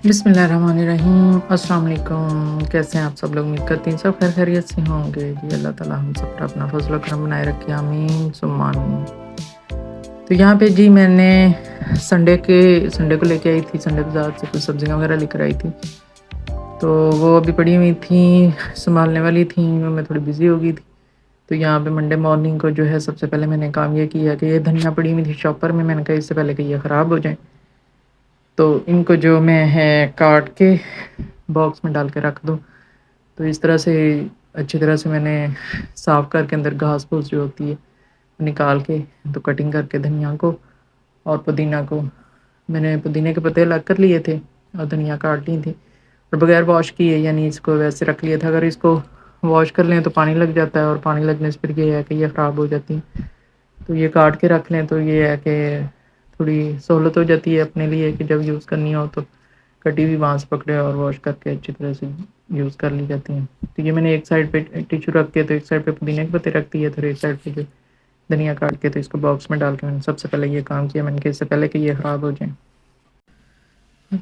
بسم اللہ الرحمن الرحیم۔ السلام علیکم، کیسے ہیں آپ سب لوگ؟ امید کرتی ہیں سب خیر خیریت سے ہوں گے جی۔ اللہ تعالیٰ ہم سب پر اپنا فضل و کرم بنائے رکھے، آمین ثم آمین۔ تو یہاں پہ جی میں نے سنڈے کو لے کے آئی تھی، سنڈے بازار سے کچھ سبزیاں وغیرہ لے کر آئی تھی، تو وہ ابھی پڑی ہوئی تھیں، سنبھالنے والی تھیں، میں تھوڑی بزی ہو گئی تھی۔ تو یہاں پہ منڈے مارننگ کو جو ہے سب سے پہلے میں نے کام یہ کیا کہ یہ دھنیا پڑی ہوئی تھی شاپر میں نے کہا اس سے پہلے کہ یہ خراب ہو جائیں، تو ان کو جو میں ہے کاٹ کے باکس میں ڈال کے رکھ دوں۔ تو اس طرح سے اچھی طرح سے میں نے صاف کر کے اندر گھاس پھوس جو ہوتی ہے نکال کے تو کٹنگ کر کے دھنیا کو اور پودینہ کو میں نے پودینے کے پتے الگ کر لیے تھے اور دھنیا کاٹ لی تھی اور بغیر واش کیے، یعنی اس کو ویسے رکھ لیا تھا۔ اگر اس کو واش کر لیں تو پانی لگ جاتا ہے اور پانی لگنے سے پھر یہ ہے کہ یہ خراب ہو جاتی ہیں، تو یہ کاٹ کے رکھ لیں تو یہ ہے کہ تھوڑی سہولت ہو جاتی ہے اپنے لیے کہ جب یوز کرنی ہو تو کٹی ہوئی وہاں سے پکڑے اور واش کر کے اچھی طرح سے یوز کر لی جاتی ہیں۔ تو یہ میں نے ایک سائڈ پہ ٹیشو رکھ کے تو ایک سائڈ پہ پودینے کے پتے رکھ دیے تھے، ایک سائڈ پہ جو دھنیا کاٹ کے تو اس کو باکس میں ڈال کے میں نے سب سے پہلے یہ کام کیا، میں نے کہ اس سے پہلے کہ یہ خراب ہو جائیں۔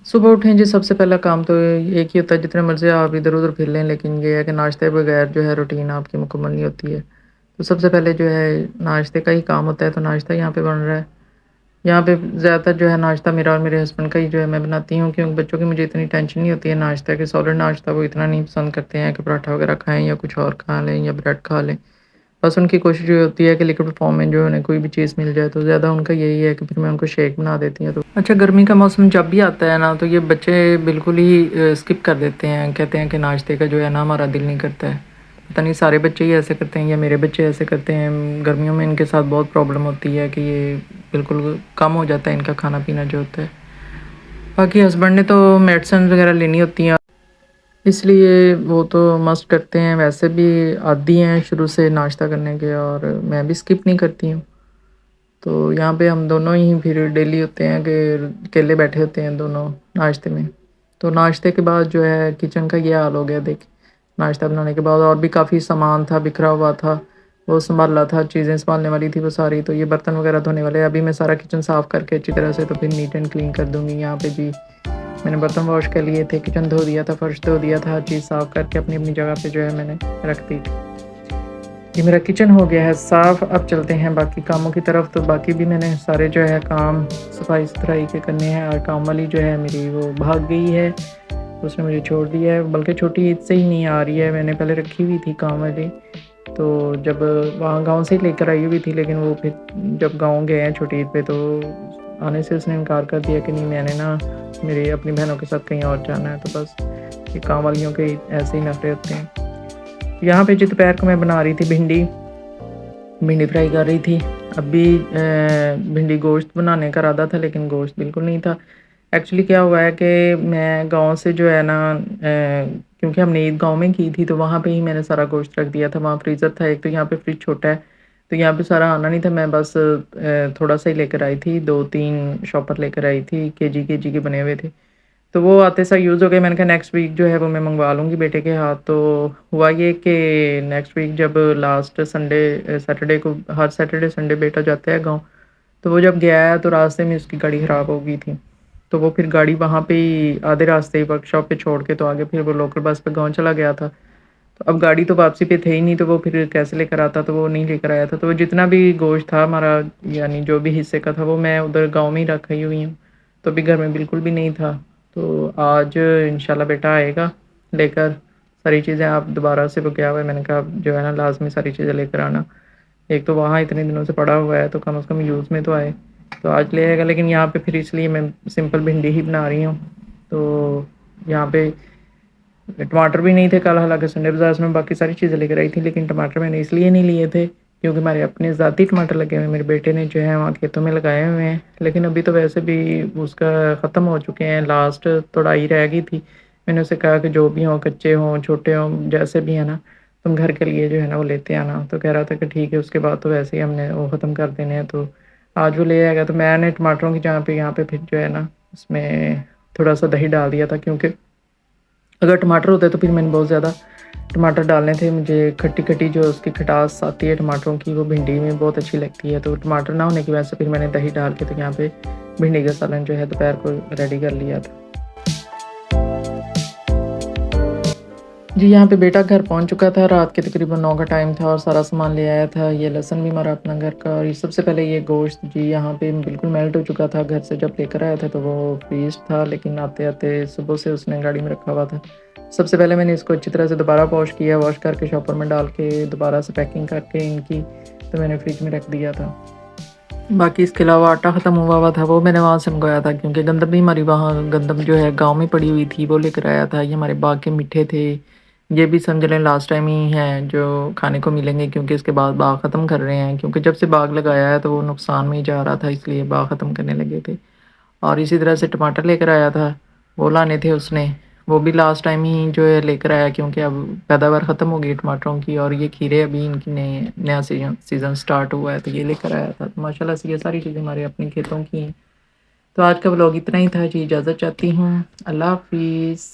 صبح اٹھیں جی، سب سے پہلا کام تو ایک ہی ہوتا ہے، جتنے مرضی آپ ادھر ادھر پھر لیں لیکن یہ ہے کہ ناشتے بغیر جو ہے روٹین آپ کی مکمل نہیں ہوتی ہے۔ تو سب سے پہلے جو ہے ناشتے کا ہی کام ہوتا ہے، تو ناشتہ یہاں پہ بن رہا ہے۔ یہاں پہ زیادہ تر جو ہے ناشتہ میرا اور میرے ہسبینڈ کا ہی جو ہے میں بناتی ہوں، کیونکہ بچوں کی مجھے اتنی ٹینشن نہیں ہوتی ہے ناشتہ کہ سالڈ ناشتہ وہ اتنا نہیں پسند کرتے ہیں کہ پراٹھا وغیرہ کھائیں یا کچھ اور کھا لیں یا بریڈ کھا لیں۔ بس ان کی کوشش یہ ہوتی ہے کہ لیکوڈ فارم میں جو انہیں کوئی بھی چیز مل جائے، تو زیادہ ان کا یہی ہے کہ پھر میں ان کو شیک بنا دیتی ہوں۔ تو اچھا، گرمی کا موسم جب بھی آتا ہے نا تو یہ بچے بالکل ہی اسکپ کر دیتے ہیں، کہتے ہیں کہ ناشتے کا جو ہے نا ہمارا دل نہیں کرتا ہے۔ پتہ نہیں سارے بچے ہی ایسے کرتے ہیں یا میرے بچے ایسے کرتے ہیں، گرمیوں میں ان کے ساتھ بہت پرابلم ہوتی ہے کہ یہ بالکل کم ہو جاتا ہے ان کا کھانا پینا جو ہوتا ہے۔ باقی ہسبینڈ نے تو میڈیسن وغیرہ لینی ہوتی ہیں، اس لیے وہ تو مسٹ کرتے ہیں، ویسے بھی عادی ہیں شروع سے ناشتہ کرنے کے، اور میں بھی اسکپ نہیں کرتی ہوں۔ تو یہاں پہ ہم دونوں ہی پھر ڈیلی ہوتے ہیں کہ اکیلے بیٹھے ہوتے ہیں دونوں ناشتے میں۔ تو ناشتے کے بعد جو ہے کچن کا یہ حال ہو گیا، دیکھ ناشتہ بنانے کے بعد اور بھی کافی سامان تھا بکھرا ہوا تھا، وہ سنبھالا تھا، چیزیں سنبھالنے والی تھی وہ ساری، تو یہ برتن وغیرہ دھونے والے، ابھی میں سارا کچن صاف کر کے اچھی طرح سے تو پھر نیٹ اینڈ کلین کر دوں گی۔ یہاں پہ جی میں نے برتن واش کر لیے تھے، کچن دھو دیا تھا، فرش دھو دیا تھا، ہر چیز صاف کر کے اپنی اپنی جگہ پہ جو ہے میں نے رکھ دی تھی۔ یہ میرا کچن ہو گیا ہے صاف، اب چلتے ہیں باقی کاموں کی طرف۔ تو باقی بھی میں نے سارے جو ہے کام صفائی ستھرائی کے کرنے ہیں، اور کام والی جو ہے میری وہ بھاگ گئی ہے، اس نے مجھے چھوڑ دیا ہے، بلکہ چھوٹی عید سے ہی نہیں آ رہی ہے، میں نے پہلے رکھی ہوئی تھی کام والی، تو جب وہاں گاؤں سے ہی لے کر آئی ہوئی تھی، لیکن وہ پھر جب گاؤں گئے ہیں چھوٹی عید پہ تو آنے سے اس نے انکار کر دیا کہ نہیں، میں نے نا میری اپنی بہنوں کے ساتھ کہیں اور جانا ہے۔ تو بس یہ کام والیوں کے ایسے ہی نخرے ہوتے ہیں۔ یہاں پہ جی دوپہر کو میں بنا رہی تھی بھنڈی فرائی کر رہی تھی۔ اب بھی بھنڈی گوشت بنانے کا ارادہ تھا لیکن گوشت بالکل نہیں تھا۔ ایکچولی کیا ہوا ہے کہ میں گاؤں سے جو ہے نا کیونکہ ہم نے عید گاؤں میں کی تھی تو وہاں پہ ہی میں نے سارا گوشت رکھ دیا تھا، وہاں فریزر تھا ایک، تو یہاں پہ فریج چھوٹا ہے تو یہاں پہ سارا آنا نہیں تھا، میں بس تھوڑا سا ہی لے کر آئی تھی، 2-3 شاپر لے کر آئی تھی، کے جی کے بنے ہوئے تھے، تو وہ آتے سا یوز ہو گئے۔ میں نے کہا نیکسٹ ویک جو ہے وہ میں منگوا لوں گی بیٹے کے ہاتھ۔ تو ہوا یہ کہ نیکسٹ ویک جب لاسٹ سیٹرڈے کو، ہر سیٹرڈے سنڈے بیٹا جاتا ہے گاؤں، تو وہ جب گیا ہے تو راستے میں اس کی گاڑی خراب ہو گئی تھی، تو وہ پھر گاڑی وہاں پہ ہی آدھے راستے ہی ورک شاپ پہ چھوڑ کے تو آگے پھر وہ لوکل بس پہ گاؤں چلا گیا تھا۔ تو اب گاڑی تو واپسی پہ تھے ہی نہیں، تو وہ پھر کیسے لے کر آتا، تو وہ نہیں لے کر آیا تھا، تو وہ جتنا بھی گوشت تھا ہمارا، یعنی جو بھی حصے کا تھا، وہ میں ادھر گاؤں میں ہی رکھی ہوئی ہوں، تو ابھی گھر میں بالکل بھی نہیں تھا۔ تو آج انشاءاللہ بیٹا آئے گا لے کر ساری چیزیں، آپ دوبارہ سے وہ گیا ہوا ہے، میں نے کہا جو ہے نا لازمی ساری چیزیں لے کر آنا، ایک تو وہاں اتنے دنوں سے پڑا ہوا ہے تو کم از کم یوز میں تو آئے، تو آج لے آئے گا۔ لیکن یہاں پہ پھر اس لیے میں سمپل بھنڈی ہی بنا رہی ہوں۔ تو یہاں پہ ٹماٹر بھی نہیں تھے کل، حالانکہ سنڈے بازار میں باقی ساری چیزیں لے کر آئی تھی، لیکن ٹماٹر میں نے اس لیے نہیں لیے تھے کیونکہ ہمارے اپنے ذاتی ٹماٹر لگے ہوئے ہیں، میرے بیٹے نے جو ہے وہاں کھیتوں میں لگائے ہوئے ہیں، لیکن ابھی تو ویسے بھی اس کا ختم ہو چکے ہیں، لاسٹ توڑائی رہ گئی تھی۔ میں نے اسے کہا کہ جو بھی ہوں، کچے ہوں چھوٹے ہوں جیسے بھی ہیں نا، تم گھر کے لیے جو ہے نا وہ لیتے آنا، تو کہہ رہا تھا کہ ٹھیک ہے، اس کے بعد تو ویسے ہی ہم نے وہ ختم کر دینے ہیں، تو آج وہ لے آئے گا۔ تو میں نے ٹماٹروں کی جگہ پہ یہاں پہ پھر جو ہے نا اس میں تھوڑا سا دہی ڈال دیا تھا، کیونکہ اگر ٹماٹر ہوتے تو پھر میں نے بہت زیادہ ٹماٹر ڈالنے تھے، مجھے کھٹی کھٹی جو اس کی کھٹاس آتی ہے ٹماٹروں کی وہ بھنڈی میں بہت اچھی لگتی ہے، تو ٹماٹر نہ ہونے کی وجہ سے پھر میں نے دہی ڈال کے تو یہاں پہ بھنڈی کا سالن جو ہے دوپہر کو ریڈی کر لیا تھا۔ جی یہاں پہ بیٹا گھر پہنچ چکا تھا، رات کے تقریباً 9 کا ٹائم تھا اور سارا سامان لے آیا تھا۔ یہ لہسن بھی ہمارا اپنا گھر کا، اور یہ سب سے پہلے یہ گوشت جی یہاں پہ بالکل میلٹ ہو چکا تھا۔ گھر سے جب لے کر آیا تھا تو وہ فریز تھا، لیکن آتے آتے صبح سے اس نے گاڑی میں رکھا ہوا تھا۔ سب سے پہلے میں نے اس کو اچھی طرح سے دوبارہ واش کیا، واش کر کے شاپر میں ڈال کے دوبارہ سے پیکنگ کر کے ان کی تو میں نے فریج میں رکھ دیا تھا۔ باقی اس کے علاوہ آٹا ختم ہوا ہوا تھا، وہ میں نے وہاں سے منگوایا تھا، کیونکہ گندم بھی ہماری وہاں گندم جو ہے گاؤں میں پڑی ہوئی تھی، وہ لے کر آیا تھا۔ یہ ہمارے باغ کے میٹھے تھے، یہ بھی سمجھ لیں لاسٹ ٹائم ہی ہیں جو کھانے کو ملیں گے، کیونکہ اس کے بعد باغ ختم کر رہے ہیں، کیونکہ جب سے باغ لگایا ہے تو وہ نقصان میں ہی جا رہا تھا، اس لیے باغ ختم کرنے لگے تھے۔ اور اسی طرح سے ٹماٹر لے کر آیا تھا، وہ لانے تھے اس نے، وہ بھی لاسٹ ٹائم ہی جو ہے لے کر آیا، کیونکہ اب پیداوار ختم ہو گئی ٹماٹروں کی، اور یہ کھیرے ابھی ان کی نیا سیزن سٹارٹ ہوا ہے تو یہ لے کر آیا تھا۔ تو ماشاء اللہ سے یہ ساری چیزیں ہمارے اپنے کھیتوں کی ہیں۔ تو آج کا ولاگ اتنا ہی تھا جی، اجازت چاہتی ہوں، اللہ حافظ۔